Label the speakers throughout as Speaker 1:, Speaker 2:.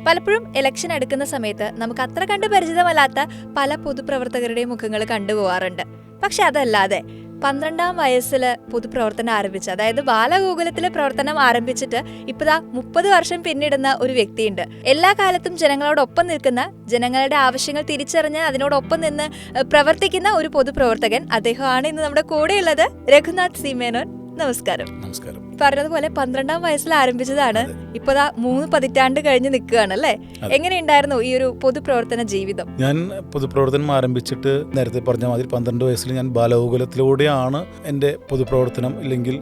Speaker 1: പലപ്പോഴും ഇലക്ഷൻ എടുക്കുന്ന സമയത്ത് നമുക്ക് അത്ര കണ്ട് പരിചിതമല്ലാത്ത പല പൊതുപ്രവർത്തകരുടെയും മുഖങ്ങൾ കണ്ടുപോകാറുണ്ട്. പക്ഷെ അതല്ലാതെ 12-ാം വയസ്സിൽ പൊതുപ്രവർത്തനം ആരംഭിച്ച, അതായത് ബാലഗോകുലത്തിലെ പ്രവർത്തനം ആരംഭിച്ചിട്ട് ഇപ്പതാ 30 വർഷം പിന്നിടുന്ന ഒരു വ്യക്തിയുണ്ട്. എല്ലാ കാലത്തും ജനങ്ങളോടൊപ്പം നിൽക്കുന്ന, ജനങ്ങളുടെ ആവശ്യങ്ങൾ തിരിച്ചറിഞ്ഞ് അതിനോടൊപ്പം നിന്ന് പ്രവർത്തിക്കുന്ന ഒരു പൊതുപ്രവർത്തകൻ. അദ്ദേഹമാണ് ഇന്ന് നമ്മുടെ കൂടെയുള്ളത്. രഘുനാഥ് സി മേനോൻ, നമസ്കാരം.
Speaker 2: നമസ്കാരം.
Speaker 1: പറഞ്ഞതുപോലെ 12-ാം വയസ്സിൽ ആരംഭിച്ചതാണ്, ഇപ്പതാ 3 പതിറ്റാണ്ട് കഴിഞ്ഞ് നിൽക്കുകയാണ് അല്ലേ? എങ്ങനെയുണ്ടായിരുന്നു ഈ ഒരു പൊതുപ്രവർത്തന ജീവിതം?
Speaker 2: ഞാൻ പൊതുപ്രവർത്തനം ആരംഭിച്ചിട്ട് നേരത്തെ പറഞ്ഞ മാതിരി 12 വയസ്സിൽ ഞാൻ ബാലഗോകുലത്തിലൂടെയാണ് എൻ്റെ പൊതുപ്രവർത്തനം ഇല്ലെങ്കിൽ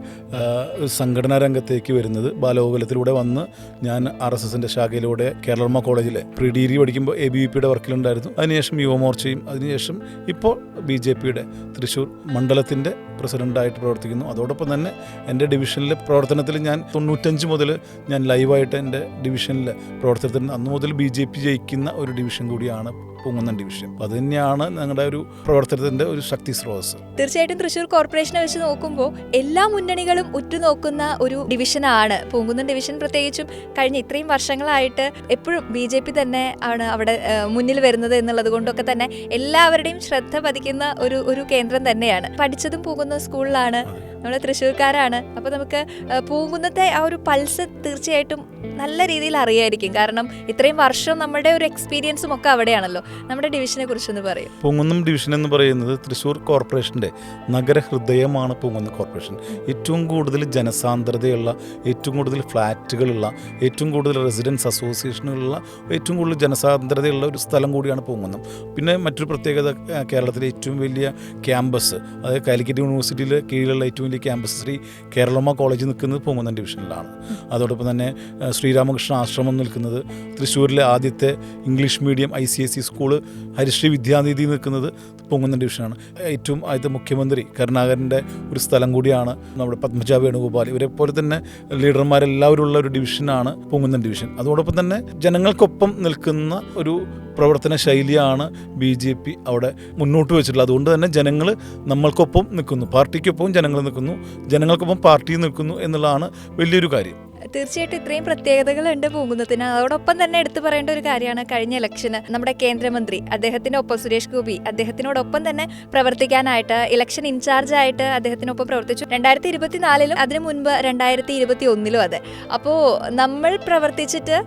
Speaker 2: സംഘടനാ രംഗത്തേക്ക് വരുന്നത്. ബാലഗോകുലത്തിലൂടെ വന്ന് ഞാൻ RSSൻ്റെ ശാഖയിലൂടെ കേരള കോളേജിലെ പ്രീ ഡിഗ്രി പഠിക്കുമ്പോൾ ABVPയുടെ വർക്കിലുണ്ടായിരുന്നു. അതിനുശേഷം യുവമോർച്ചയും, അതിനുശേഷം ഇപ്പോൾ BJPയുടെ തൃശ്ശൂർ മണ്ഡലത്തിൻ്റെ പ്രസിഡൻ്റായിട്ട് പ്രവർത്തിക്കുന്നു. അതോടൊപ്പം തന്നെ എൻ്റെ ഡിവിഷനിലെ പ്രവർത്തനത്തിൽ ഞാൻ 95 മുതൽ ഞാൻ ലൈവായിട്ട് എൻ്റെ ഡിവിഷനിൽ പ്രവർത്തനത്തിൽ, അന്ന് മുതൽ BJP ജയിക്കുന്ന ഒരു ഡിവിഷൻ കൂടിയാണ് പൂങ്കുന്നം ഡിവിഷൻ. അത് തന്നെയാണ് ഞങ്ങളുടെ ഒരു പ്രവർത്തനത്തിൻ്റെ ഒരു ശക്തി സ്രോതസ്.
Speaker 1: തീർച്ചയായിട്ടും തൃശ്ശൂർ കോർപ്പറേഷനെ വെച്ച് നോക്കുമ്പോൾ എല്ലാ മുന്നണികളും ഉറ്റുനോക്കുന്ന ഒരു ഡിവിഷനാണ് പൂങ്കുന്നം ഡിവിഷൻ. പ്രത്യേകിച്ചും കഴിഞ്ഞ ഇത്രയും വർഷങ്ങളായിട്ട് എപ്പോഴും BJP തന്നെ ആണ് അവിടെ മുന്നിൽ വരുന്നത് എന്നുള്ളത് കൊണ്ടൊക്കെ തന്നെ എല്ലാവരുടെയും ശ്രദ്ധ പതിക്കുന്ന ഒരു കേന്ദ്രം തന്നെയാണ്. പഠിച്ചതും പൂങ്കുന്നം സ്കൂളിലാണ്, നമ്മൾ തൃശ്ശൂർക്കാരാണ്. അപ്പോൾ നമുക്ക് പൂങ്കുന്നത്തെ ആ ഒരു പൾസ് തീർച്ചയായിട്ടും നല്ല രീതിയിൽ അറിയായിരിക്കും. കാരണം ഇത്രയും വർഷം നമ്മുടെ ഒരു എക്സ്പീരിയൻസും ഒക്കെ അവിടെയാണല്ലോ. നമ്മുടെ ഡിവിഷനെ കുറിച്ചൊന്ന് പറയും.
Speaker 2: പൂങ്കുന്നം ഡിവിഷൻ എന്ന് പറയുന്നത് തൃശ്ശൂർ കോർപ്പറേഷൻ്റെ നഗരഹൃദയമാണ്. പൂങ്കുന്നം കോർപ്പറേഷൻ ഏറ്റവും കൂടുതൽ ജനസാന്ദ്രതയുള്ള, ഏറ്റവും കൂടുതൽ ഫ്ലാറ്റുകളുള്ള, ഏറ്റവും കൂടുതൽ റെസിഡൻസ് അസോസിയേഷനുകളുള്ള, ഏറ്റവും കൂടുതൽ ജനസാന്ദ്രതയുള്ള ഒരു സ്ഥലം കൂടിയാണ് പൂങ്കുന്നം. പിന്നെ മറ്റൊരു പ്രത്യേകത, കേരളത്തിലെ ഏറ്റവും വലിയ ക്യാമ്പസ്, അതായത് കാലിക്കറ്റ് യൂണിവേഴ്സിറ്റിയിലെ കീഴിലുള്ള ഏറ്റവും വലിയ ക്യാമ്പസ് ശ്രീ കേരള കോളേജ് നിൽക്കുന്നത് പൂങ്കുന്നം ഡിവിഷനിലാണ്. അതോടൊപ്പം തന്നെ ശ്രീരാമകൃഷ്ണ ആശ്രമം നിൽക്കുന്നത്, തൃശ്ശൂരിലെ ആദ്യത്തെ ഇംഗ്ലീഷ് മീഡിയം ICSE സ്കൂള് ഹരിശ്രീ വിദ്യാനിധി നിൽക്കുന്നത് പൂങ്കുന്നം ഡിവിഷനാണ്. ഏറ്റവും ആദ്യത്തെ മുഖ്യമന്ത്രി കരുണാകരൻ്റെ ഒരു സ്ഥലം കൂടിയാണ് നമ്മുടെ പത്മജ വേണുഗോപാൽ. ഇവരെ പോലെ തന്നെ ലീഡർമാരെല്ലാവരും ഉള്ള ഒരു ഡിവിഷനാണ് പൂങ്കുന്നം ഡിവിഷൻ. അതോടൊപ്പം തന്നെ ജനങ്ങൾക്കൊപ്പം നിൽക്കുന്ന ഒരു പ്രവർത്തന ശൈലിയാണ് BJP അവിടെ മുന്നോട്ട് വെച്ചിട്ടുള്ളത്. അതുകൊണ്ട് തന്നെ ജനങ്ങൾ നമ്മൾക്കൊപ്പം നിൽക്കുന്നു, പാർട്ടിക്കൊപ്പം ജനങ്ങൾ നിൽക്കുന്നു, ജനങ്ങൾക്കൊപ്പം പാർട്ടി നിൽക്കുന്നു എന്നുള്ളതാണ് വലിയൊരു കാര്യം.
Speaker 1: തീർച്ചയായിട്ടും ഇത്രയും പ്രത്യേകതകളുണ്ട് പൂങ്കുന്നത്തിന്. അതോടൊപ്പം തന്നെ എടുത്തു പറയേണ്ട ഒരു കാര്യമാണ്, കഴിഞ്ഞ ഇലക്ഷന് നമ്മുടെ കേന്ദ്രമന്ത്രി അദ്ദേഹത്തിൻ്റെ ഒപ്പം സുരേഷ് ഗോപി അദ്ദേഹത്തിനോടൊപ്പം തന്നെ പ്രവർത്തിക്കാനായിട്ട് ഇലക്ഷൻ ഇൻചാർജായിട്ട് അദ്ദേഹത്തിനൊപ്പം പ്രവർത്തിച്ചു. 2024-ലും അതിനു മുൻപ് 2021-ലും അതെ. അപ്പോൾ നമ്മൾ പ്രവർത്തിച്ചിട്ട്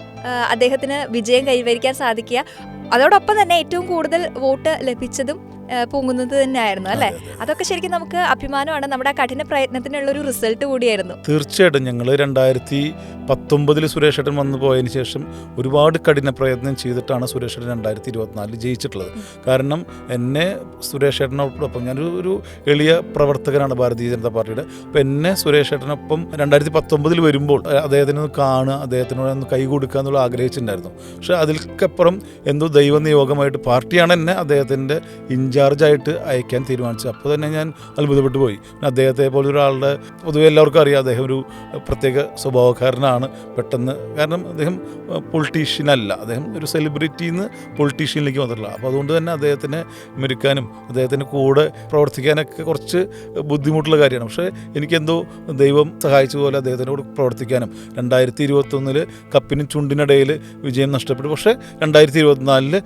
Speaker 1: അദ്ദേഹത്തിന് വിജയം കൈവരിക്കാൻ സാധിക്കുക, അതോടൊപ്പം തന്നെ ഏറ്റവും കൂടുതൽ വോട്ട് ലഭിച്ചതും പൂങ്കുന്നത് തന്നെയായിരുന്നു അല്ലേ? അതൊക്കെ ശരിക്കും നമുക്ക് അഭിമാനമാണ്. നമ്മുടെ കഠിന പ്രയത്നത്തിനുള്ള ഒരു റിസൾട്ട് കൂടിയായിരുന്നു.
Speaker 2: തീർച്ചയായിട്ടും ഞങ്ങൾ 2019 സുരേഷ് ഏട്ടൻ വന്നു പോയതിന് ശേഷം ഒരുപാട് കഠിന പ്രയത്നം ചെയ്തിട്ടാണ് സുരേഷ് ഏട്ടൻ 2024 ജയിച്ചിട്ടുള്ളത്. കാരണം എന്നെ സുരേഷ് ഏട്ടനോടൊപ്പം, ഞാനൊരു എളിയ പ്രവർത്തകനാണ് ഭാരതീയ ജനതാ പാർട്ടിയുടെ. അപ്പോൾ എന്നെ സുരേഷ് ഏട്ടനൊപ്പം 2019 വരുമ്പോൾ അദ്ദേഹത്തിന് കാണുക, അദ്ദേഹത്തിനോട് ഒന്ന് കൈ കൊടുക്കുക എന്നുള്ള ആഗ്രഹിച്ചിട്ടുണ്ടായിരുന്നു. പക്ഷേ അതിൽക്കപ്പുറം എന്തോ ദൈവനിയോഗമായിട്ട് പാർട്ടിയാണ് എന്നെ അദ്ദേഹത്തിൻ്റെ ഇൻചാർജായിട്ട് അയക്കാൻ തീരുമാനിച്ചത്. അപ്പോൾ തന്നെ ഞാൻ അത്ഭുതപ്പെട്ടു പോയി. അദ്ദേഹത്തെ പോലെ ഒരാളുടെ, പൊതുവെ എല്ലാവർക്കും അറിയാം അദ്ദേഹം ഒരു പ്രത്യേക സ്വഭാവക്കാരനാണ്. പെട്ടെന്ന്, കാരണം അദ്ദേഹം പൊളിറ്റീഷ്യനല്ല, അദ്ദേഹം ഒരു സെലിബ്രിറ്റിന്ന് പൊളിറ്റീഷ്യനിലേക്ക് വന്നിട്ടില്ല. അപ്പോൾ അതുകൊണ്ട് തന്നെ അദ്ദേഹത്തിനെ മെരുക്കാനും അദ്ദേഹത്തിൻ്റെ കൂടെ പ്രവർത്തിക്കാനൊക്കെ കുറച്ച് ബുദ്ധിമുട്ടുള്ള കാര്യമാണ്. പക്ഷേ എനിക്കെന്തോ ദൈവം സഹായിച്ച പോലെ അദ്ദേഹത്തിനോട് പ്രവർത്തിക്കാനും 2021 കപ്പിനും ചുണ്ടിനിടയിൽ വിജയം നഷ്ടപ്പെട്ടു. പക്ഷേ 2024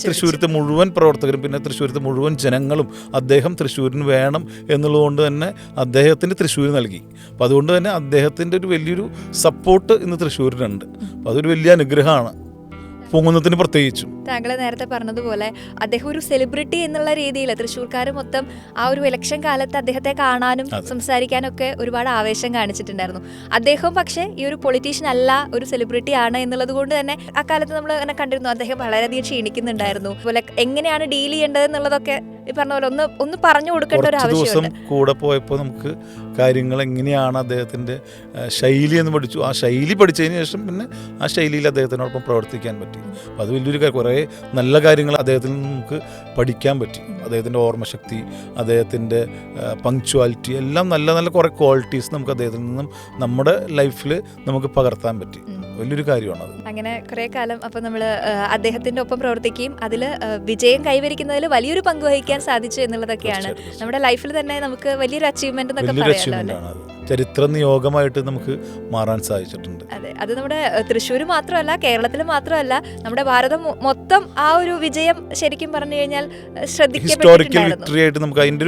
Speaker 2: തൃശ്ശൂരത്തെ മുഴുവൻ പ്രവർത്തകരും, പിന്നെ തൃശ്ശൂരത്തെ മുഴുവൻ ജനങ്ങളും അദ്ദേഹം തൃശ്ശൂരിന് വേണം എന്നുള്ളതുകൊണ്ട് തന്നെ അദ്ദേഹത്തിന് തൃശ്ശൂർ നൽകി. അപ്പോൾ അതുകൊണ്ട് തന്നെ അദ്ദേഹത്തിൻ്റെ ഒരു വലിയൊരു സപ്പോർട്ട് ഇന്ന് തൃശ്ശൂരിനുണ്ട്. അപ്പോൾ അതൊരു വലിയ അനുഗ്രഹമാണ് പൂങ്കുന്നത്തിന് പ്രത്യേകിച്ചും.
Speaker 1: താങ്കൾ നേരത്തെ പറഞ്ഞതുപോലെ അദ്ദേഹം ഒരു സെലിബ്രിറ്റി എന്നുള്ള രീതിയിൽ തൃശ്ശൂർക്കാർ മൊത്തം ആ ഒരു ഇലക്ഷൻ കാലത്ത് അദ്ദേഹത്തെ കാണാനും സംസാരിക്കാനും ഒക്കെ ഒരുപാട് ആവേശം കാണിച്ചിട്ടുണ്ടായിരുന്നു. അദ്ദേഹം പക്ഷേ ഈ ഒരു പൊളിറ്റീഷ്യൻ അല്ല, ഒരു സെലിബ്രിറ്റി ആണ് എന്നുള്ളത് കൊണ്ട് തന്നെ അക്കാലത്ത് നമ്മൾ അങ്ങനെ കണ്ടിരുന്നു. അദ്ദേഹം വളരെയധികം ക്ഷീണിക്കുന്നുണ്ടായിരുന്നു. അതുപോലെ എങ്ങനെയാണ് ഡീൽ ചെയ്യേണ്ടത് എന്നുള്ളതൊക്കെ ഈ പറഞ്ഞ പോലെ ഒന്ന് പറഞ്ഞു കൊടുക്കേണ്ട ഒരു ആവശ്യമുണ്ട്.
Speaker 2: കൂടെ പോയപ്പോൾ നമുക്ക് കാര്യങ്ങൾ എങ്ങനെയാണ് അദ്ദേഹത്തിൻ്റെ ശൈലി എന്ന് പഠിച്ചു. ആ ശൈലി പഠിച്ചതിന് ശേഷം പിന്നെ ആ ശൈലിയിൽ അദ്ദേഹത്തിനോടൊപ്പം പ്രവർത്തിക്കാൻ പറ്റി. അപ്പോൾ അത് വലിയൊരു കുറേ നല്ല കാര്യങ്ങൾ അദ്ദേഹത്തിൽ നിന്ന് നമുക്ക് പഠിക്കാൻ പറ്റി. അദ്ദേഹത്തിൻ്റെ ഓർമ്മശക്തി, അദ്ദേഹത്തിൻ്റെ പങ്ക്ച്വാലിറ്റി, എല്ലാം നല്ല നല്ല കുറേ ക്വാളിറ്റീസ് നമുക്ക് അദ്ദേഹത്തിൽ നിന്നും നമ്മുടെ ലൈഫിൽ നമുക്ക് പകർത്താൻ പറ്റി. വലിയൊരു കാര്യമാണത്.
Speaker 1: അങ്ങനെ കുറേ കാലം അപ്പോൾ നമ്മൾ അദ്ദേഹത്തിൻ്റെ ഒപ്പം പ്രവർത്തിക്കുകയും അതിൽ വിജയം കൈവരിക്കുന്നതിൽ വലിയൊരു പങ്ക് വഹിക്കാൻ സാധിച്ചു എന്നുള്ളതൊക്കെയാണ് നമ്മുടെ ലൈഫിൽ തന്നെ നമുക്ക് വലിയൊരു അച്ചീവ്മെന്റ് എന്നൊക്കെ പറയാമല്ലോ.
Speaker 2: ചരിത്ര നിയോഗമായിട്ട് നമുക്ക് മാറാൻ സാധിച്ചിട്ടുണ്ട്.
Speaker 1: അതെ, അത് നമ്മുടെ തൃശ്ശൂർ മാത്രമല്ല, കേരളത്തിൽ മാത്രമല്ല, നമ്മുടെ ഭാരതം മൊത്തം ആ ഒരു വിജയം ശരിക്കും പറഞ്ഞു കഴിഞ്ഞാൽ
Speaker 2: ഹിസ്റ്റോറിക്കൽ വിക്ടറി ആയിട്ട് നമുക്ക് അതിൻ്റെ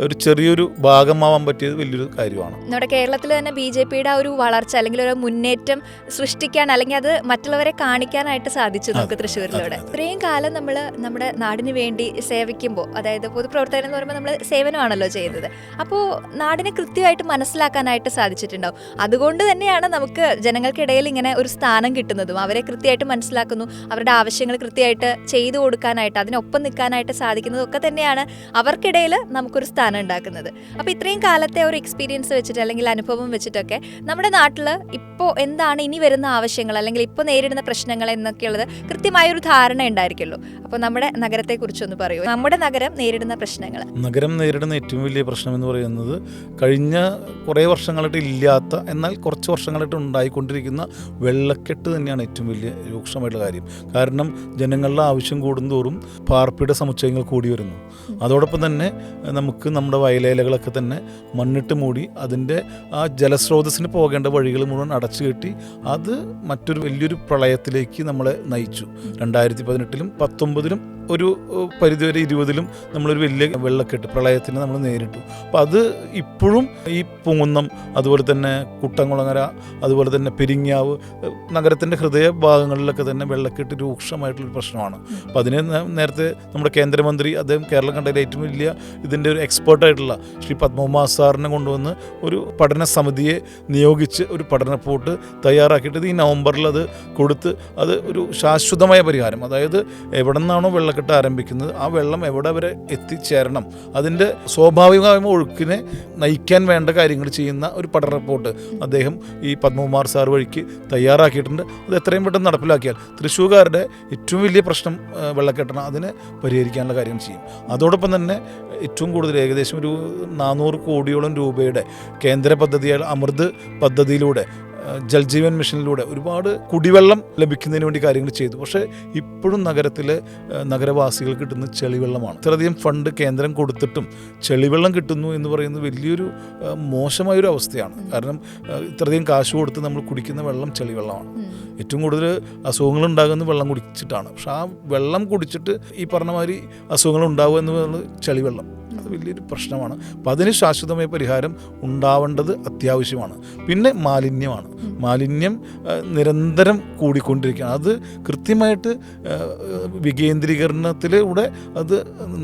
Speaker 2: ഒരു ചെറിയൊരു ഭാഗമാവാൻ പറ്റിയത് വലിയൊരു കാര്യമാണ്.
Speaker 1: നമ്മുടെ കേരളത്തിൽ തന്നെ BJPയുടെ ഒരു വളർച്ച അല്ലെങ്കിൽ ഒരു മുന്നേറ്റം സൃഷ്ടിക്കാൻ അല്ലെങ്കിൽ അത് മറ്റുള്ളവരെ കാണിക്കാനായിട്ട് സാധിച്ചു നമുക്ക് തൃശ്ശൂരിലൂടെ. ഇത്രയും കാലം നമ്മൾ നമ്മുടെ നാടിന് വേണ്ടി സേവിക്കുമ്പോൾ, അതായത് പൊതുപ്രവർത്തകൻ എന്ന് പറയുമ്പോൾ നമ്മൾ സേവനമാണല്ലോ ചെയ്യുന്നത്, അപ്പോൾ നാടിനെ കൃത്യമായിട്ട് മനസ്സിലാക്കാനായിട്ട് സാധിച്ചിട്ടുണ്ടാവും. അതുകൊണ്ട് തന്നെയാണ് നമുക്ക് ജനങ്ങൾക്കിടയിൽ ഇങ്ങനെ ഒരു സ്ഥാനം കിട്ടുന്നതും, അവരെ കൃത്യമായിട്ട് മനസ്സിലാക്കുന്നു, അവരുടെ ആവശ്യങ്ങൾ കൃത്യമായിട്ട് ചെയ്തു കൊടുക്കാനായിട്ട്, അതിനൊപ്പം നിൽക്കാനായിട്ട് സാധിക്കുന്നതും ഒക്കെ തന്നെയാണ് അവർക്കിടയിൽ നമുക്കൊരു സ്ഥാനം ഉണ്ടാക്കുന്നത്. അപ്പോൾ ഇത്രയും കാലത്തെ ഒരു എക്സ്പീരിയൻസ് വെച്ചിട്ട് അല്ലെങ്കിൽ അനുഭവം വെച്ചിട്ടൊക്കെ നമ്മുടെ നാട്ടിൽ ഇപ്പോൾ എന്താണ് ഇനി വരുന്ന ആവശ്യങ്ങൾ അല്ലെങ്കിൽ ഇപ്പോൾ നേരിടുന്ന പ്രശ്നങ്ങൾ എന്നൊക്കെയുള്ളത് കൃത്യമായൊരു ധാരണ ഉണ്ടായിരിക്കുമല്ലോ. അപ്പോൾ നമ്മുടെ നഗരത്തെക്കുറിച്ചൊന്ന് പറയൂ, നമ്മുടെ നഗരം നേരിടുന്ന പ്രശ്നങ്ങൾ.
Speaker 2: നഗരം നേരിടുന്ന ഏറ്റവും വലിയ പ്രശ്നം എന്ന് പറയുന്നത് കഴിഞ്ഞ കുറേ വർഷങ്ങളായിട്ട് ഇല്ലാത്ത എന്നാൽ കുറച്ച് വർഷങ്ങളായിട്ട് ഉണ്ടായിക്കൊണ്ടിരിക്കുന്ന വെള്ളക്കെട്ട് തന്നെയാണ് ഏറ്റവും വലിയ രൂക്ഷമായിട്ടുള്ള കാര്യം. കാരണം ജനങ്ങളുടെ ആവശ്യം കൂടുന്തോറും പാർപ്പിട സമുച്ചയങ്ങൾ കൂടി വരുന്നു. അതോടൊപ്പം തന്നെ നമുക്ക് നമ്മുടെ വയലേലകളൊക്കെ തന്നെ മണ്ണിട്ട് മൂടി അതിൻ്റെ ആ ജലസ്രോതസ്സിന് പോകേണ്ട വഴികൾ മുഴുവൻ അടച്ചു കെട്ടി അത് മറ്റൊരു വലിയൊരു പ്രളയത്തിലേക്ക് നമ്മളെ നയിച്ചു. 2018-ലും 2019-ലും ഒരു പരിധിവരെ 20-ലും നമ്മളൊരു വലിയ വെള്ളക്കെട്ട് പ്രളയത്തിന് നമ്മൾ നേരിട്ടു. അപ്പോൾ അത് ഇപ്പോഴും ഈ പൂങ്കുന്നം, അതുപോലെ തന്നെ കുട്ടംകുളങ്ങര, അതുപോലെ തന്നെ പെരിങ്ങാവ് നഗരത്തിൻ്റെ ഹൃദയ ഭാഗങ്ങളിലൊക്കെ തന്നെ വെള്ളക്കെട്ട് രൂക്ഷമായിട്ടുള്ളൊരു പ്രശ്നമാണ്. അപ്പോൾ അതിന് നേരത്തെ നമ്മുടെ കേന്ദ്രമന്ത്രി, അദ്ദേഹം കേരളം കണ്ടതിൽ ഏറ്റവും വലിയ ഇതിൻ്റെ ഒരു എക്സ്പേർട്ടായിട്ടുള്ള ശ്രീ പത്മകുമാർ സാറിനെ കൊണ്ടുവന്ന് ഒരു പഠന സമിതിയെ നിയോഗിച്ച് ഒരു പഠന റിപ്പോർട്ട് തയ്യാറാക്കിയിട്ട് ഈ നവംബറിൽ അത് കൊടുത്ത് അത് ഒരു ശാശ്വതമായ പരിഹാരം, അതായത് എവിടെ നിന്നാണോ വെള്ളക്കെട്ട് ആരംഭിക്കുന്നത് ആ വെള്ളം എവിടെ വരെ എത്തിച്ചേരണം, അതിൻ്റെ സ്വാഭാവികമായ ഒഴുക്കിനെ നയിക്കാൻ വേണ്ട കാര്യങ്ങൾ ചെയ്യുന്ന ഒരു പഠന റിപ്പോർട്ട് അദ്ദേഹം ഈ പത്മകുമാർ സാർ വഴിക്ക് തയ്യാറാക്കിയിട്ടുണ്ട്. അത് എത്രയും പെട്ടെന്ന് നടപ്പിലാക്കിയാൽ തൃശ്ശൂർക്കാരുടെ ഏറ്റവും വലിയ പ്രശ്നം വെള്ളക്കെട്ടാണ്, അതിനെ പരിഹരിക്കാനുള്ള കാര്യം ചെയ്യും. അതോടൊപ്പം തന്നെ ഏറ്റവും കൂടുതൽ ഏകദേശം ഒരു 400 കോടിയോളം രൂപയുടെ കേന്ദ്ര പദ്ധതിയായ അമൃത് പദ്ധതിയിലൂടെ ജൽജീവൻ മിഷനിലൂടെ ഒരുപാട് കുടിവെള്ളം ലഭിക്കുന്നതിന് വേണ്ടി കാര്യങ്ങൾ ചെയ്തു. പക്ഷേ ഇപ്പോഴും നഗരത്തിലെ നഗരവാസികൾക്ക് കിട്ടുന്നത് ചെളിവെള്ളമാണ്. ഇത്രയധികം ഫണ്ട് കേന്ദ്രം കൊടുത്തിട്ടും ചെളിവെള്ളം കിട്ടുന്നു എന്ന് പറയുന്നത് വലിയൊരു മോശമായൊരു അവസ്ഥയാണ്. കാരണം ഇത്രയധികം കാശ് കൊടുത്ത് നമ്മൾ കുടിക്കുന്ന വെള്ളം ചെളിവെള്ളമാണ്. ഏറ്റവും കൂടുതൽ അസുഖങ്ങൾ ഉണ്ടാകുന്നത് വെള്ളം കുടിച്ചിട്ടാണ്. പക്ഷെ ആ വെള്ളം കുടിച്ചിട്ട് ഈ പറഞ്ഞ മാതിരി അസുഖങ്ങൾ ഉണ്ടാവുക എന്ന് പറയുന്നത് ചെളിവെള്ളം, അത് വലിയൊരു പ്രശ്നമാണ്. അപ്പോൾ അതിന് ശാശ്വതമായ പരിഹാരം ഉണ്ടാവേണ്ടത് അത്യാവശ്യമാണ്. പിന്നെ മാലിന്യമാണ്. മാലിന്യം നിരന്തരം കൂടിക്കൊണ്ടിരിക്കുകയാണ്. അത് കൃത്യമായിട്ട് വികേന്ദ്രീകരണത്തിലൂടെ അത്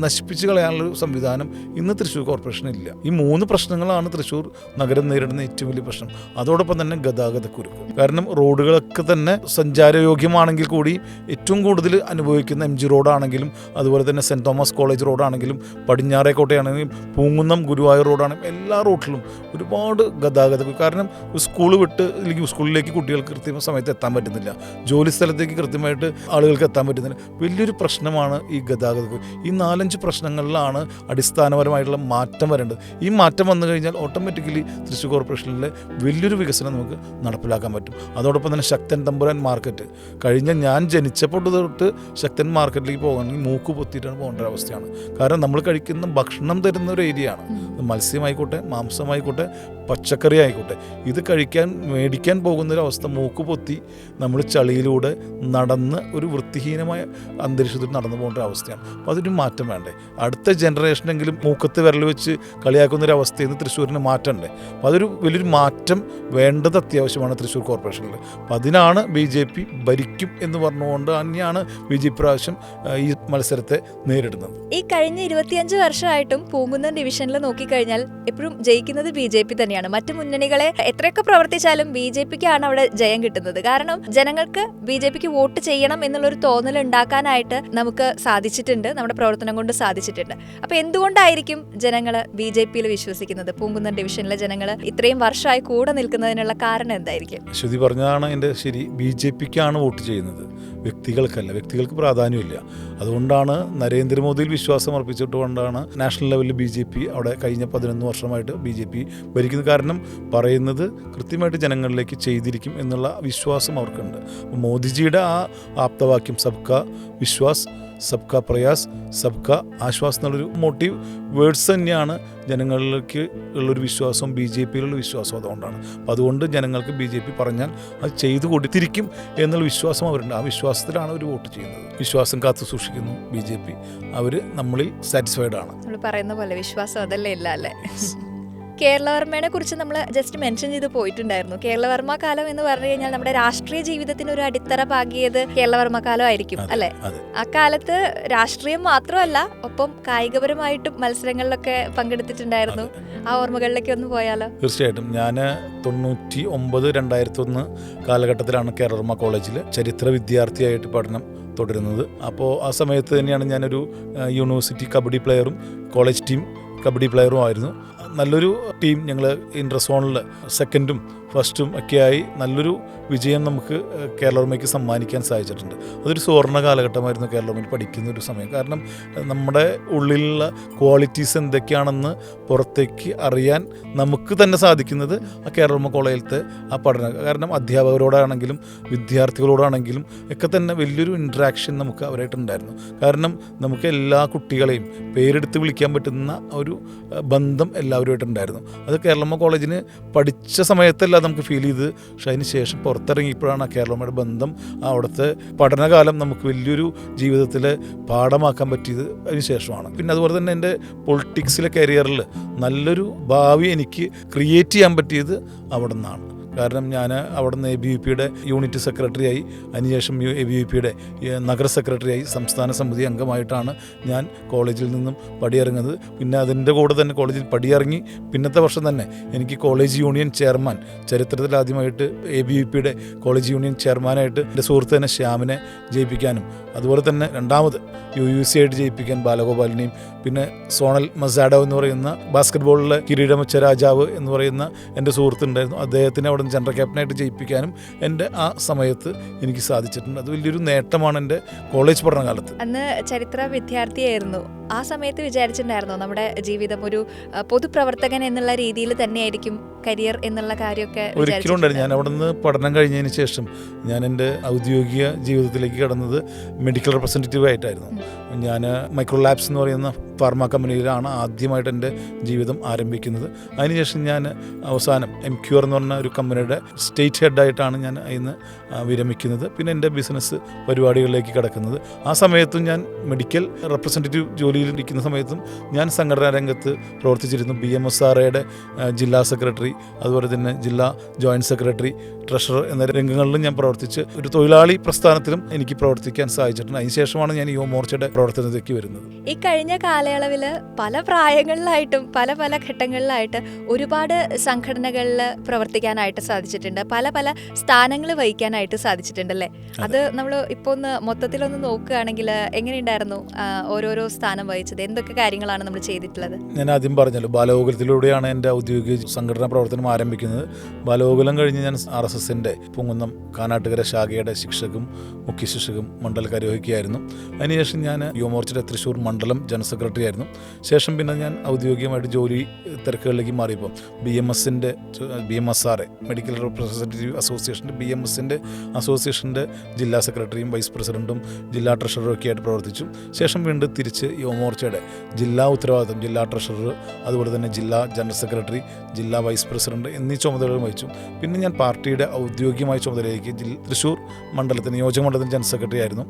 Speaker 2: നശിപ്പിച്ച് കളയാനുള്ളൊരു സംവിധാനം ഇന്ന് തൃശ്ശൂർ കോർപ്പറേഷനില്ല. ഈ 3 പ്രശ്നങ്ങളാണ് തൃശ്ശൂർ നഗരം നേരിടുന്ന ഏറ്റവും വലിയ പ്രശ്നം. അതോടൊപ്പം തന്നെ ഗതാഗതക്കുരുക്ക്. കാരണം റോഡുകളൊക്കെ തന്നെ സഞ്ചാരയോഗ്യമാണെങ്കിൽ കൂടി ഏറ്റവും കൂടുതൽ അനുഭവിക്കുന്ന MG റോഡാണെങ്കിലും, അതുപോലെ തന്നെ സെൻറ്റ് തോമസ് കോളേജ് റോഡാണെങ്കിലും, പടിഞ്ഞാറേക്കോട്ടയാണെങ്കിലും, പൂങ്കുന്നം ഗുരുവായൂർ റോഡാണെങ്കിലും എല്ലാ റോഡിലും ഒരുപാട് ഗതാഗതം. കാരണം സ്കൂൾ വിട്ട് അല്ലെങ്കിൽ സ്കൂളിലേക്ക് കുട്ടികൾക്ക് കൃത്യ സമയത്ത് എത്താൻ പറ്റുന്നില്ല, ജോലി സ്ഥലത്തേക്ക് കൃത്യമായിട്ട് ആളുകൾക്ക് എത്താൻ പറ്റുന്നില്ല. വലിയൊരു പ്രശ്നമാണ് ഈ ഗതാഗതം. ഈ 4-5 പ്രശ്നങ്ങളിലാണ് അടിസ്ഥാനപരമായിട്ടുള്ള മാറ്റം വരേണ്ടത്. ഈ മാറ്റം വന്നു കഴിഞ്ഞാൽ ഓട്ടോമാറ്റിക്കലി തൃശ്ശൂർ കോർപ്പറേഷനിലെ വലിയൊരു വികസനം നമുക്ക് നടപ്പിലാക്കാൻ പറ്റും. അതോടൊപ്പം തന്നെ ശക്തൻ തമ്പുരാൻ മാർക്കറ്റ്, കഴിഞ്ഞ ഞാൻ ജനിച്ചപ്പോൾ തൊട്ട് ശക്തൻ മാർക്കറ്റിലേക്ക് പോകണമെങ്കിൽ മൂക്ക് പൊത്തിയിട്ടാണ് പോകേണ്ട ഒരു അവസ്ഥയാണ്. കാരണം നമ്മൾ കഴിക്കുന്ന ഭക്ഷണം തരുന്ന ഒരു ഏരിയയാണ്. മത്സ്യമായിക്കോട്ടെ, മാംസമായിക്കോട്ടെ, പച്ചക്കറി ആയിക്കോട്ടെ, ഇത് മേടിക്കാൻ പോകുന്നൊരവസ്ഥ മൂക്ക് പൊത്തി നമ്മൾ ചളിയിലൂടെ നടന്ന് ഒരു വൃത്തിഹീനമായ അന്തരീക്ഷത്തിൽ നടന്നു പോകേണ്ട അവസ്ഥയാണ്. അപ്പോൾ അതിന് മാറ്റം വേണ്ടേ? അടുത്ത ജനറേഷനെങ്കിലും മൂക്കത്ത് വിരൽ വെച്ച് കളിയാക്കുന്നൊരവസ്ഥയിൽ നിന്ന് തൃശ്ശൂരിന് മാറ്റണ്ടേ? അപ്പോൾ അതൊരു വലിയൊരു മാറ്റം വേണ്ടത് അത്യാവശ്യമാണ് തൃശ്ശൂർ കോർപ്പറേഷനിൽ. അപ്പോൾ അതിനാണ് BJP ഭരിക്കും എന്ന് പറഞ്ഞുകൊണ്ട് തന്നെയാണ് BJP പ്രാവശ്യം ഈ മത്സരത്തെ നേരിടുന്നത്.
Speaker 1: ഈ കഴിഞ്ഞ 25 വർഷമായിട്ടും പൂങ്കുന്നം ഡിവിഷനിൽ നോക്കിക്കഴിഞ്ഞാൽ എപ്പോഴും ജയിക്കുന്നത് BJP തന്നെയാണ്. മറ്റു മുന്നണികളെ എത്രയൊക്കെ പ്രവർത്തിച്ചാലും BJPക്കാണ് അവിടെ ജയം കിട്ടുന്നത്. കാരണം ജനങ്ങൾക്ക് BJPക്ക് വോട്ട് ചെയ്യണം എന്നുള്ളൊരു തോന്നൽ ഉണ്ടാക്കാനായിട്ട് നമുക്ക് സാധിച്ചിട്ടുണ്ട്, നമ്മുടെ പ്രവർത്തനം കൊണ്ട് സാധിച്ചിട്ടുണ്ട്. അപ്പോൾ എന്തുകൊണ്ടായിരിക്കും ജനങ്ങൾ BJPയിൽ വിശ്വസിക്കുന്നത്? പൂങ്കുന്നം ഡിവിഷനിലെ ജനങ്ങൾ ഇത്രയും വർഷമായി കൂടെ നിൽക്കുന്നതിനുള്ള കാരണം എന്തായിരിക്കും?
Speaker 2: ശ്രുതി പറഞ്ഞതാണ് എൻ്റെ ശരി. BJPക്കാണ് വോട്ട് ചെയ്യുന്നത്, വ്യക്തികൾക്കല്ല. വ്യക്തികൾക്ക് പ്രാധാന്യമില്ല. അതുകൊണ്ടാണ് നരേന്ദ്രമോദിയിൽ വിശ്വാസം അർപ്പിച്ചിട്ടുകൊണ്ടാണ് നാഷണൽ ലെവലിൽ BJP അവിടെ കഴിഞ്ഞ 11 വർഷമായിട്ട് BJP ഭരിക്കുന്നത്. കാരണം പറയുന്നത് കൃത്യമായിട്ട് ജനങ്ങളിലേക്ക് ചെയ്തിരിക്കും എന്നുള്ള വിശ്വാസം അവർക്കുണ്ട്. മോദിജിയുടെ ആ ആപ്തവാക്യം സബ്കാ വിശ്വാസ് സബ്കാ പ്രയാസ് സബ്കാ ആശ്വാസ് എന്നുള്ളൊരു മോട്ടീവ് വേർഡ്സ് തന്നെയാണ് ജനങ്ങളിലേക്ക് ഉള്ളൊരു വിശ്വാസവും ബി ജെ പിയിലുള്ള വിശ്വാസവും അതുകൊണ്ടാണ്. അപ്പോൾ അതുകൊണ്ട് ജനങ്ങൾക്ക് ബി ജെ പി പറഞ്ഞാൽ അത് ചെയ്തു കൊടുത്തിരിക്കും എന്നുള്ള വിശ്വാസം അവരുണ്ട്. ആ വിശ്വാസത്തിലാണ് അവർ വോട്ട് ചെയ്യുന്നത്. വിശ്വാസം കാത്തു സൂക്ഷിക്കുന്നു ബി ജെ പി. അവർ നമ്മളിൽ സാറ്റിസ്ഫൈഡ് ആണ്.
Speaker 1: നമ്മൾ പറയുന്ന പോലെ വിശ്വാസം അതല്ലേ ഇല്ല അല്ലേ. കേരളവർമ്മയെ കുറിച്ച് നമ്മൾ ജസ്റ്റ് മെൻഷൻ ചെയ്ത് പോയിട്ടുണ്ടായിരുന്നു. കേരളവർമ്മ കാലം എന്ന് പറഞ്ഞു കഴിഞ്ഞാൽ നമ്മുടെ രാഷ്ട്രീയ ജീവിതത്തിന് ഒരു അടിത്തറ പാകിയത് കേരളവർമ്മ കാലം ആയിരിക്കും അല്ലെ. അക്കാലത്ത് രാഷ്ട്രീയം മാത്രമല്ല, ഒപ്പം കായികപരമായിട്ടും മത്സരങ്ങളിലൊക്കെ പങ്കെടുത്തിട്ടുണ്ടായിരുന്നു. ആ ഓർമ്മകളിലേക്ക് ഒന്ന് പോയാലോ?
Speaker 2: തീർച്ചയായിട്ടും. ഞാൻ 1999-2001 കാലഘട്ടത്തിലാണ് കേരളവർമ്മ കോളേജിൽ ചരിത്ര വിദ്യാർത്ഥിയായിട്ട് പഠനം തുടരുന്നത്. അപ്പോൾ ആ സമയത്ത് തന്നെയാണ് ഞാനൊരു യൂണിവേഴ്സിറ്റി കബഡി പ്ലെയറും കോളേജ് ടീം കബഡി പ്ലെയറും ആയിരുന്നു. നല്ലൊരു ടീം. ഞങ്ങൾ ഇൻ്റർ സോണിൽ സെക്കൻഡും ഫസ്റ്റും ഒക്കെയായി നല്ലൊരു വിജയം നമുക്ക് കേരളവർമ്മയ്ക്ക് സമ്മാനിക്കാൻ സാധിച്ചിട്ടുണ്ട്. അതൊരു സുവർണ്ണ കാലഘട്ടമായിരുന്നു കേരളവർമ്മയിൽ പഠിക്കുന്ന ഒരു സമയം. കാരണം നമ്മുടെ ഉള്ളിലുള്ള ക്വാളിറ്റീസ് എന്തൊക്കെയാണെന്ന് പുറത്തേക്ക് അറിയാൻ നമുക്ക് തന്നെ സാധിക്കുന്നത് ആ കേരളവർമ്മ കോളേജിലത്തെ ആ പഠനം. കാരണം അധ്യാപകരോടാണെങ്കിലും വിദ്യാർത്ഥികളോടാണെങ്കിലും ഒക്കെ തന്നെ വലിയൊരു ഇൻട്രാക്ഷൻ നമുക്ക് അവരായിട്ടുണ്ടായിരുന്നു. കാരണം നമുക്ക് എല്ലാ കുട്ടികളെയും പേരെടുത്ത് വിളിക്കാൻ പറ്റുന്ന ഒരു ബന്ധം എല്ലാവരുമായിട്ടുണ്ടായിരുന്നു. അത് കേരളവർമ്മ കോളേജിന് പഠിച്ച സമയത്തല്ല നമുക്ക് ഫീൽ ചെയ്ത്. പക്ഷെ അതിന് ശേഷം പുറത്തിറങ്ങിയപ്പോഴാണ് ആ കേരളമ്മയുടെ ബന്ധം, അവിടുത്തെ പഠനകാലം നമുക്ക് വലിയൊരു ജീവിതത്തിൽ പാഠമാക്കാൻ പറ്റിയത് അതിന് ശേഷമാണ്. പിന്നെ അതുപോലെ തന്നെ എൻ്റെ പൊളിറ്റിക്സിലെ കരിയറിൽ നല്ലൊരു ഭാവി എനിക്ക് ക്രിയേറ്റ് ചെയ്യാൻ പറ്റിയത് അവിടെ നിന്നാണ്. കാരണം ഞാൻ അവിടെ നിന്ന് ABVP-യുടെ യൂണിറ്റ് സെക്രട്ടറിയായി, അതിനുശേഷം ABVP-യുടെ നഗര സെക്രട്ടറിയായി, സംസ്ഥാന സമിതി അംഗമായിട്ടാണ് ഞാൻ കോളേജിൽ നിന്നും പടിയിറങ്ങുന്നത്. പിന്നെ അതിൻ്റെ കൂടെ തന്നെ കോളേജിൽ പടിയിറങ്ങി പിന്നത്തെ വർഷം തന്നെ എനിക്ക് കോളേജ് യൂണിയൻ ചെയർമാൻ, ചരിത്രത്തിൽ ആദ്യമായിട്ട് ABVP-യുടെ കോളേജ് യൂണിയൻ ചെയർമാനായിട്ട് എൻ്റെ സുഹൃത്ത് തന്നെ ശ്യാമിനെ ജയിപ്പിക്കാനും, അതുപോലെ തന്നെ രണ്ടാമത് UUC ആയിട്ട് ജയിപ്പിക്കാൻ ബാലഗോപാലിനെയും, പിന്നെ സോണൽ മസാഡോ എന്ന് പറയുന്ന ബാസ്കറ്റ്ബോളിലെ കിരീടമച്ച രാജാവ് എന്ന് പറയുന്ന എൻ്റെ സുഹൃത്തുണ്ടായിരുന്നു, അദ്ദേഹത്തിനെ അവിടെ ജനറൽ ക്യാപ്റ്റനായിട്ട് ജയിപ്പിക്കാനും എൻ്റെ ആ സമയത്ത് എനിക്ക് സാധിച്ചിട്ടുണ്ട്. അത് വലിയൊരു നേട്ടമാണ് എൻ്റെ കോളേജ് പഠനകാലത്ത്.
Speaker 1: അന്ന് ചരിത്ര വിദ്യാർത്ഥിയായിരുന്നു. ആ സമയത്ത് വിചാരിച്ചിട്ടുണ്ടായിരുന്നോ നമ്മുടെ ജീവിതം ഒരു പൊതുപ്രവർത്തകൻ എന്നുള്ള രീതിയിൽ തന്നെയായിരിക്കും കരിയർ എന്നുള്ള കാര്യമൊക്കെ?
Speaker 2: ഒരിക്കലും ഉണ്ടായിരുന്നു. ഞാൻ അവിടെ നിന്ന് പഠനം കഴിഞ്ഞതിന് ശേഷം ഞാൻ എൻ്റെ ഔദ്യോഗിക ജീവിതത്തിലേക്ക് കടന്നത് മെഡിക്കൽ റെപ്രസെൻറ്റേറ്റീവ് ആയിട്ടായിരുന്നു. ഞാൻ മൈക്രോ ലാബ്സ് എന്ന് പറയുന്ന ഫാർമ കമ്പനിയിലാണ് ആദ്യമായിട്ട് എൻ്റെ ജീവിതം ആരംഭിക്കുന്നത്. അതിനുശേഷം ഞാൻ അവസാനം MQR എന്ന് പറഞ്ഞ ഒരു കമ്പനിയുടെ സ്റ്റേറ്റ് ഹെഡായിട്ടാണ് ഞാൻ അതിന് വിരമിക്കുന്നത്. പിന്നെ എൻ്റെ ബിസിനസ് പരിപാടികളിലേക്ക് കിടക്കുന്നത്. ആ സമയത്തും ഞാൻ മെഡിക്കൽ റെപ്രസെൻറ്റേറ്റീവ് ജോലിയിലിരിക്കുന്ന സമയത്തും ഞാൻ സംഘടനാ രംഗത്ത് പ്രവർത്തിച്ചിരുന്നു. BMSRയുടെ ജില്ലാ സെക്രട്ടറി, അതുപോലെ തന്നെ ജില്ലാ ജോയിൻറ്റ് സെക്രട്ടറി, ട്രഷറർ എന്ന രംഗങ്ങളിലും ഞാൻ പ്രവർത്തിച്ച് ഒരു തൊഴിലാളി പ്രസ്ഥാനത്തിലും എനിക്ക് പ്രവർത്തിക്കാൻ സാധിച്ചിട്ടുണ്ട്. അതിനുശേഷമാണ് ഞാൻ യുവമോർച്ചയുടെ പ്രവർത്തനത്തിലേക്ക് വരുന്നത്.
Speaker 1: ഈ കഴിഞ്ഞ കാലയളവിൽ പല പ്രായങ്ങളിലായിട്ടും പല പല ഘട്ടങ്ങളിലായിട്ട് ഒരുപാട് സംഘടനകളിൽ പ്രവർത്തിക്കാനായിട്ട് സാധിച്ചിട്ടുണ്ട്, പല പല സ്ഥാനങ്ങൾ വഹിക്കാനായിട്ട് സാധിച്ചിട്ടുണ്ടല്ലേ. അത് നമ്മൾ ഇപ്പോൾ ഒന്ന് മൊത്തത്തിലൊന്ന് നോക്കുകയാണെങ്കിൽ എങ്ങനെയുണ്ടായിരുന്നു ഓരോരോ സ്ഥാനം വഹിച്ചത്? എന്തൊക്കെ കാര്യങ്ങളാണ് നമ്മൾ ചെയ്തിട്ടുള്ളത്?
Speaker 2: ഞാൻ ആദ്യം പറഞ്ഞല്ലോ, ബാലഗോകുലത്തിലൂടെയാണ് എൻ്റെ ഔദ്യോഗിക സംഘടനാ പ്രവർത്തനം ആരംഭിക്കുന്നത്. ബാലഗോകുലം കഴിഞ്ഞ് ഞാൻ RSSൻ്റെ പൂങ്കുന്നം കാനാട്ടുകര ശാഖയുടെ ശിക്ഷകും മുഖ്യ ശിക്ഷകും മണ്ഡലകാര്യ വഹിക്കുകയായിരുന്നു. അതിനുശേഷം ഞാൻ യുവമോർച്ചയുടെ തൃശ്ശൂർ മണ്ഡലം ജനറൽ സെക്രട്ടറി ആയിരുന്നു. ശേഷം പിന്നെ ഞാൻ ഔദ്യോഗികമായിട്ട് ജോലി തിരക്കുകളിലേക്ക് മാറിയപ്പോൾ BMSR മെഡിക്കൽ റെപ്രസെൻറ്റേറ്റീവ് അസോസിയേഷൻ്റെ BMSൻ്റെ അസോസിയേഷൻ്റെ ജില്ലാ സെക്രട്ടറിയും വൈസ് പ്രസിഡൻറ്റും ജില്ലാ ട്രഷററും ഒക്കെ ആയിട്ട് പ്രവർത്തിച്ചു. ശേഷം വീണ്ടും തിരിച്ച് യുവമോർച്ചയുടെ ജില്ലാ ഉത്തരവാദിത്വം, ജില്ലാ ട്രഷറർ, അതുപോലെ തന്നെ ജില്ലാ ജനറൽ സെക്രട്ടറി, ജില്ലാ വൈസ് പ്രസിഡന്റ് എന്നീ ചുമതലകൾ വഹിച്ചു. പിന്നെ ഞാൻ പാർട്ടിയുടെ ഔദ്യോഗികമായ ചുമതലയിലേക്ക് തൃശ്ശൂർ മണ്ഡലത്തിന് നിയോജക മണ്ഡലത്തിന് ജനറൽ സെക്രട്ടറി ആയിരുന്നു.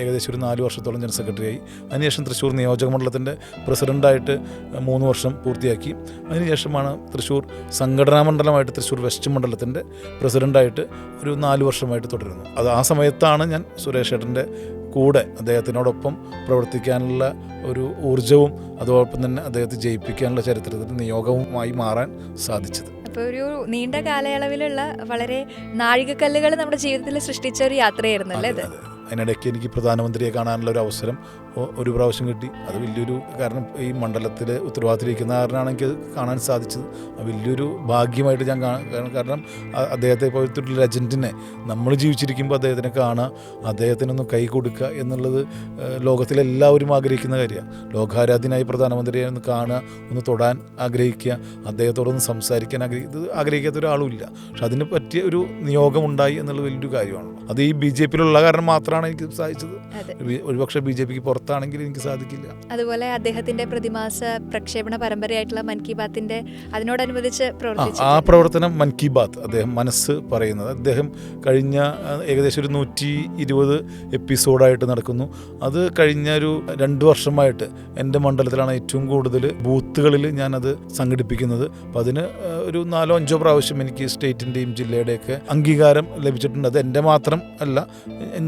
Speaker 2: ഏകദേശം ഒരു 4 വർഷത്തോളം ജനറൽ സെക്രട്ടറിയായി. അതിനുശേഷം തൃശ്ശൂർ നിയോജക മണ്ഡലത്തിൻ്റെ പ്രസിഡൻ്റായിട്ട് 3 വർഷം പൂർത്തിയാക്കി. അതിനുശേഷമാണ് തൃശ്ശൂർ സംഘടനാ മണ്ഡലമായിട്ട് തൃശ്ശൂർ വെസ്റ്റ് മണ്ഡലത്തിൻ്റെ പ്രസിഡൻ്റായിട്ട് ഒരു 4 വർഷമായിട്ട് തുടരുന്നു. അത് ആ സമയത്താണ് ഞാൻ സുരേഷ് ഏട്ടൻ്റെ കൂടെ അദ്ദേഹത്തിനോടൊപ്പം പ്രവർത്തിക്കാനുള്ള ഒരു ഊർജ്ജവും അതോടൊപ്പം തന്നെ അദ്ദേഹത്തെ ജയിപ്പിക്കാനുള്ള ചരിത്രത്തിൽ നിയോഗവുമായി മാറാൻ സാധിച്ചത്.
Speaker 1: അപ്പോൾ ഒരു നീണ്ട കാലയളവിലുള്ള വളരെ നാഴികക്കല്ലുകൾ നമ്മുടെ ജീവിതത്തിൽ സൃഷ്ടിച്ച ഒരു യാത്രയായിരുന്നു അല്ലേ ഇത്?
Speaker 2: അതിനിടയ്ക്ക് എനിക്ക് പ്രധാനമന്ത്രിയെ കാണാനുള്ള ഒരു അവസരം ഒരു പ്രാവശ്യം കിട്ടി. അത് വലിയൊരു കാരണം ഈ മണ്ഡലത്തിൽ ഉത്തരവാദിത്തത്തിലിരിക്കുന്ന കാരനാണ് എനിക്കത് കാണാൻ സാധിച്ചത്. വലിയൊരു ഭാഗ്യമായിട്ട് ഞാൻ കാരണം അദ്ദേഹത്തെ പോലത്തെ ഒരു ലെജൻഡിനെ നമ്മൾ ജീവിച്ചിരിക്കുമ്പോൾ അദ്ദേഹത്തിനെ കാണുക, അദ്ദേഹത്തിനൊന്ന് കൈ കൊടുക്കുക എന്നുള്ളത് ലോകത്തിലെല്ലാവരും ആഗ്രഹിക്കുന്ന കാര്യമാണ്. ലോകാരാധ്യനായ പ്രധാനമന്ത്രിയെ ഒന്ന് കാണുക, ഒന്ന് തൊടാൻ ആഗ്രഹിക്കുക, അദ്ദേഹത്തോടൊന്ന് സംസാരിക്കാൻ ആഗ്രഹിക്കാത്ത ഒരാളുമില്ല. പക്ഷെ അതിന് പറ്റിയ ഒരു നിയോഗമുണ്ടായി എന്നുള്ളത് വലിയൊരു കാര്യമാണ്. അത് ഈ BJP-യിലുള്ള കാരണം മാത്രമാണ് എനിക്ക് സാധിച്ചത്. ഒരുപക്ഷെ BJP-ക്ക് പുറത്താണെങ്കിൽ എനിക്ക് സാധിക്കില്ല.
Speaker 1: അതുപോലെ അദ്ദേഹത്തിന്റെ പ്രതിമാസ പ്രക്ഷേപണ പരമ്പരയായിട്ടുള്ള മൻ കി ബാത്തിന്റെ അതിനോടനുബന്ധിച്ച്
Speaker 2: ആ പ്രവർത്തനം മൻ കി ബാത്ത് അദ്ദേഹം മനസ്സ് പറയുന്നത് അദ്ദേഹം കഴിഞ്ഞ ഏകദേശം ഒരു 120 എപ്പിസോഡായിട്ട് നടക്കുന്നു. അത് കഴിഞ്ഞ ഒരു 2 വർഷമായിട്ട് എൻ്റെ മണ്ഡലത്തിലാണ് ഏറ്റവും കൂടുതൽ ബൂത്തുകളിൽ ഞാനത് സംഘടിപ്പിക്കുന്നത്. അപ്പം അതിന് ഒരു 4-5 പ്രാവശ്യം എനിക്ക് സ്റ്റേറ്റിൻ്റെയും ജില്ലയുടെയൊക്കെ അംഗീകാരം ലഭിച്ചിട്ടുണ്ട്. അത് എൻ്റെ മാത്രം അല്ല,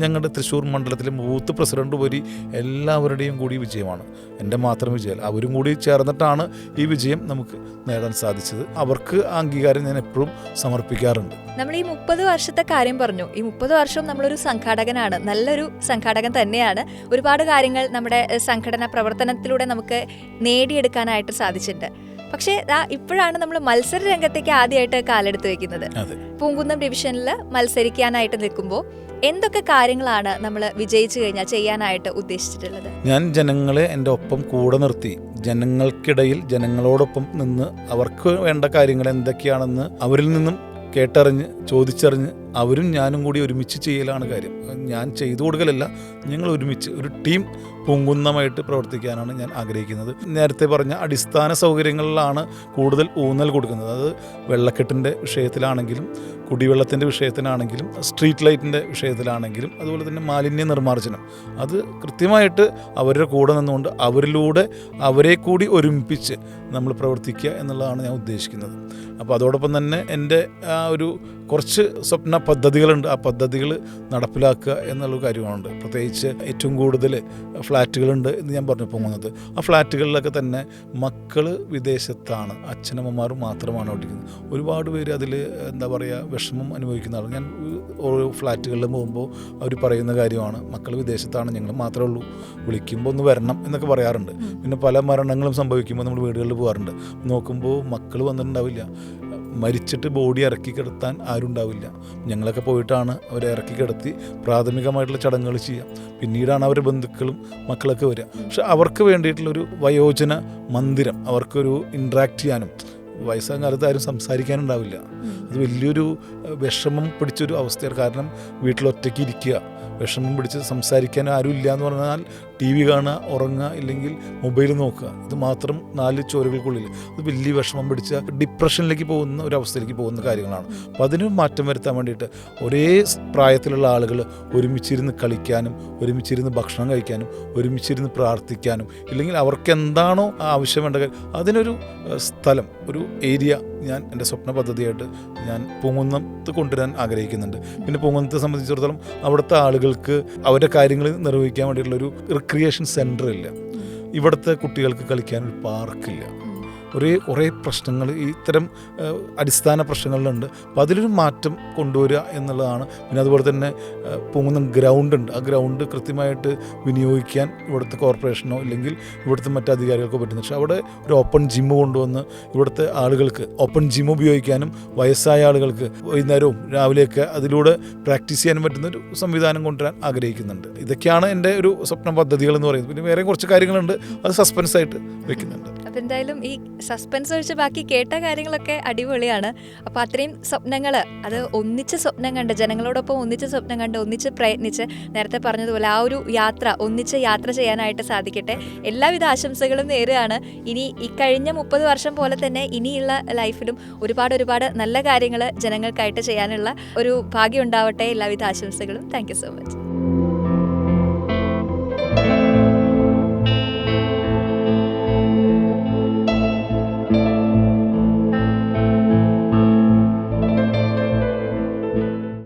Speaker 2: ഞങ്ങളുടെ തൃശ്ശൂർ മണ്ഡലത്തിലെ ബൂത്ത് പ്രസിഡന്റ് വഴി എല്ലാവരുടെയും കൂടി വിജയമാണ്, എൻ്റെ മാത്രം വിജയം. അവരും കൂടി ചേർന്നിട്ടാണ് ഈ വിജയം നമുക്ക് നേടാൻ സാധിച്ചത്. അവർക്ക് അംഗീകാരം ഞാൻ എപ്പോഴും സമർപ്പിക്കാറുണ്ട്.
Speaker 1: നമ്മൾ ഈ 30 വർഷത്തെ കാര്യം പറഞ്ഞു. ഈ 30 വർഷവും നമ്മളൊരു സംഘാടകനാണ്, നല്ലൊരു സംഘാടകൻ തന്നെയാണ്. ഒരുപാട് കാര്യങ്ങൾ നമ്മുടെ സംഘടനാ പ്രവർത്തനത്തിലൂടെ നമുക്ക് നേടിയെടുക്കാനായിട്ട് സാധിച്ചിട്ടുണ്ട്. പക്ഷേ ഇപ്പോഴാണ് നമ്മൾ മത്സര രംഗത്തേക്ക് ആദ്യമായിട്ട് കാലെടുത്ത് വെക്കുന്നത്. പൂങ്കുന്നം ഡിവിഷനിൽ മത്സരിക്കാനായിട്ട് നിൽക്കുമ്പോൾ എന്തൊക്കെ കാര്യങ്ങളാണ് നമ്മൾ വിജയിച്ചു കഴിഞ്ഞാൽ ചെയ്യാനായിട്ട് ഉദ്ദേശിച്ചിട്ടുള്ളത്?
Speaker 2: ഞാൻ ജനങ്ങളെ എൻ്റെ ഒപ്പം കൂടെ നിർത്തി, ജനങ്ങൾക്കിടയിൽ ജനങ്ങളോടൊപ്പം നിന്ന് അവർക്ക് വേണ്ട കാര്യങ്ങൾ എന്തൊക്കെയാണെന്ന് അവരിൽ നിന്നും കേട്ടറിഞ്ഞ് ചോദിച്ചറിഞ്ഞ് അവരും ഞാനും കൂടി ഒരുമിച്ച് ചെയ്യലാണ് കാര്യം. ഞാൻ ചെയ്തു കൊടുക്കലല്ല, ഞങ്ങൾ ഒരുമിച്ച് ഒരു ടീം പൂങ്കുന്നമായിട്ട് പ്രവർത്തിക്കാനാണ് ഞാൻ ആഗ്രഹിക്കുന്നത്. നേരത്തെ പറഞ്ഞ അടിസ്ഥാന സൗകര്യങ്ങളിലാണ് കൂടുതൽ ഊന്നൽ കൊടുക്കുന്നത്. അത് വെള്ളക്കെട്ടിൻ്റെ വിഷയത്തിലാണെങ്കിലും കുടിവെള്ളത്തിൻ്റെ വിഷയത്തിലാണെങ്കിലും സ്ട്രീറ്റ് ലൈറ്റിൻ്റെ വിഷയത്തിലാണെങ്കിലും അതുപോലെ തന്നെ മാലിന്യ നിർമ്മാർജ്ജനം, അത് കൃത്യമായിട്ട് അവരുടെ കൂടെ നിന്നുകൊണ്ട് അവരിലൂടെ അവരെ കൂടി ഒരുമിപ്പിച്ച് നമ്മൾ പ്രവർത്തിക്കുക എന്നുള്ളതാണ് ഞാൻ ഉദ്ദേശിക്കുന്നത്. അപ്പോൾ അതോടൊപ്പം തന്നെ എൻ്റെ ഒരു കുറച്ച് സ്വപ്ന പദ്ധതികളുണ്ട്. ആ പദ്ധതികൾ നടപ്പിലാക്കുക എന്നുള്ള കാര്യങ്ങളുണ്ട്. പ്രത്യേകിച്ച് ഏറ്റവും കൂടുതൽ ഫ്ലാറ്റുകളുണ്ട് എന്ന് ഞാൻ പറഞ്ഞു പോകുന്നത്. ആ ഫ്ലാറ്റുകളിലൊക്കെ തന്നെ മക്കൾ വിദേശത്താണ്, അച്ഛനമ്മമാരും മാത്രമാണ് ഓടിക്കുന്നത്. ഒരുപാട് പേര് അതിൽ എന്താ പറയുക വിഷമം അനുഭവിക്കുന്ന ആൾ. ഞാൻ ഓരോ ഫ്ലാറ്റുകളിലും പോകുമ്പോൾ അവർ പറയുന്ന കാര്യമാണ്, മക്കൾ വിദേശത്താണ്, ഞങ്ങൾ മാത്രമേ ഉള്ളൂ, വിളിക്കുമ്പോൾ ഒന്ന് വരണം എന്നൊക്കെ പറയാറുണ്ട്. പിന്നെ പല മരണങ്ങളും സംഭവിക്കുമ്പോൾ നമ്മൾ വീടുകളിൽ പോകാറുണ്ട്. നോക്കുമ്പോൾ മക്കൾ വന്നിട്ടുണ്ടാവില്ല, മരിച്ചിട്ട് ബോഡി ഇറക്കി കിടത്താൻ ആരും ഉണ്ടാവില്ല. ഞങ്ങളൊക്കെ പോയിട്ടാണ് അവരെ ഇറക്കി കിടത്തി പ്രാഥമികമായിട്ടുള്ള ചടങ്ങുകൾ ചെയ്യാം. പിന്നീടാണ് അവരുടെ ബന്ധുക്കളും മക്കളൊക്കെ വരിക. പക്ഷെ അവർക്ക് വേണ്ടിയിട്ടുള്ളൊരു വയോജന മന്ദിരം, അവർക്കൊരു ഇൻട്രാക്ട് ചെയ്യാനും വയസ്സാം കാലത്ത് ആരും സംസാരിക്കാനുണ്ടാവില്ല. അത് വലിയൊരു വിഷമം പിടിച്ചൊരു അവസ്ഥയാണ്. കാരണം വീട്ടിലൊറ്റയ്ക്ക് ഇരിക്കുക, വിഷമം പിടിച്ച് സംസാരിക്കാൻ ആരും ഇല്ല എന്ന് പറഞ്ഞാൽ TV കാണുക, ഉറങ്ങുക, ഇല്ലെങ്കിൽ മൊബൈൽ നോക്കുക, ഇത് മാത്രം 4 ചുവരുകൾക്കുള്ളിൽ. അത് വലിയ വിഷമം പിടിച്ച ഡിപ്രഷനിലേക്ക് പോകുന്ന ഒരവസ്ഥയിലേക്ക് പോകുന്ന കാര്യങ്ങളാണ്. അപ്പം അതിന് മാറ്റം വരുത്താൻ വേണ്ടിയിട്ട് ഒരേ പ്രായത്തിലുള്ള ആളുകൾ ഒരുമിച്ചിരുന്ന് കളിക്കാനും ഒരുമിച്ചിരുന്ന് ഭക്ഷണം കഴിക്കാനും ഒരുമിച്ചിരുന്ന് പ്രാർത്ഥിക്കാനും, ഇല്ലെങ്കിൽ അവർക്ക് എന്താണോ ആവശ്യം വേണ്ട കാര്യം അതിനൊരു സ്ഥലം, ഒരു ഏരിയ ഞാൻ എൻ്റെ സ്വപ്ന പദ്ധതിയായിട്ട് ഞാൻ പൂങ്കുന്നത്ത് കൊണ്ടുവരാൻ ആഗ്രഹിക്കുന്നുണ്ട്. പിന്നെ പൂങ്കുന്നത്തെ സംബന്ധിച്ചിടത്തോളം അവിടുത്തെ ആളുകൾക്ക് അവരുടെ കാര്യങ്ങൾ നിർവഹിക്കാൻ വേണ്ടിയിട്ടുള്ളൊരു റിക്രിയേഷൻ സെൻറ്റർ ഇല്ല. ഇവിടുത്തെ കുട്ടികൾക്ക് കളിക്കാൻ ഒരു പാർക്കില്ല. കുറേ പ്രശ്നങ്ങൾ ഇത്തരം അടിസ്ഥാന പ്രശ്നങ്ങളിലുണ്ട്. അപ്പോൾ അതിലൊരു മാറ്റം കൊണ്ടുവരിക എന്നുള്ളതാണ്. പിന്നെ അതുപോലെ തന്നെ പൂങ്കുന്നം ഗ്രൗണ്ടുണ്ട്. ആ ഗ്രൗണ്ട് കൃത്യമായിട്ട് വിനിയോഗിക്കാൻ ഇവിടുത്തെ കോർപ്പറേഷനോ ഇല്ലെങ്കിൽ ഇവിടുത്തെ മറ്റ് അധികാരികൾക്കോ പറ്റുന്നു. പക്ഷേ അവിടെ ഒരു ഓപ്പൺ ജിം കൊണ്ടുവന്ന് ഇവിടുത്തെ ആളുകൾക്ക് ഓപ്പൺ ജിം ഉപയോഗിക്കാനും വയസ്സായ ആളുകൾക്ക് വൈകുന്നേരവും രാവിലെയൊക്കെ അതിലൂടെ പ്രാക്ടീസ് ചെയ്യാനും പറ്റുന്നൊരു സംവിധാനം കൊണ്ടുവരാൻ ആഗ്രഹിക്കുന്നുണ്ട്. ഇതൊക്കെയാണ് എൻ്റെ ഒരു സ്വപ്ന പദ്ധതികൾ എന്ന് പറയുന്നത്. പിന്നെ വേറെ കുറച്ച് കാര്യങ്ങളുണ്ട്, അത് സസ്പെൻസായിട്ട് വെക്കുന്നുണ്ട്.
Speaker 1: അപ്പോൾ എന്തായാലും ഈ സസ്പെൻസ് ഒഴിച്ച് ബാക്കി കേട്ട കാര്യങ്ങളൊക്കെ അടിപൊളിയാണ്. അപ്പോൾ അത്രയും സ്വപ്നങ്ങൾ, അത് ഒന്നിച്ച് സ്വപ്നം കണ്ട് ജനങ്ങളോടൊപ്പം ഒന്നിച്ച് സ്വപ്നം കണ്ട് ഒന്നിച്ച് പ്രയത്നിച്ച് നേരത്തെ പറഞ്ഞതുപോലെ ആ ഒരു ഒന്നിച്ച് യാത്ര ചെയ്യാനായിട്ട് സാധിക്കട്ടെ. എല്ലാവിധ ആശംസകളും നേരുകയാണ്. ഇനി ഈ കഴിഞ്ഞ 30 വർഷം പോലെ തന്നെ ഇനിയുള്ള ലൈഫിലും ഒരുപാട് നല്ല കാര്യങ്ങൾ ജനങ്ങൾക്കായിട്ട് ചെയ്യാനുള്ള ഒരു ഭാഗ്യം ഉണ്ടാവട്ടെ. എല്ലാവിധ ആശംസകളും. Thank you so much.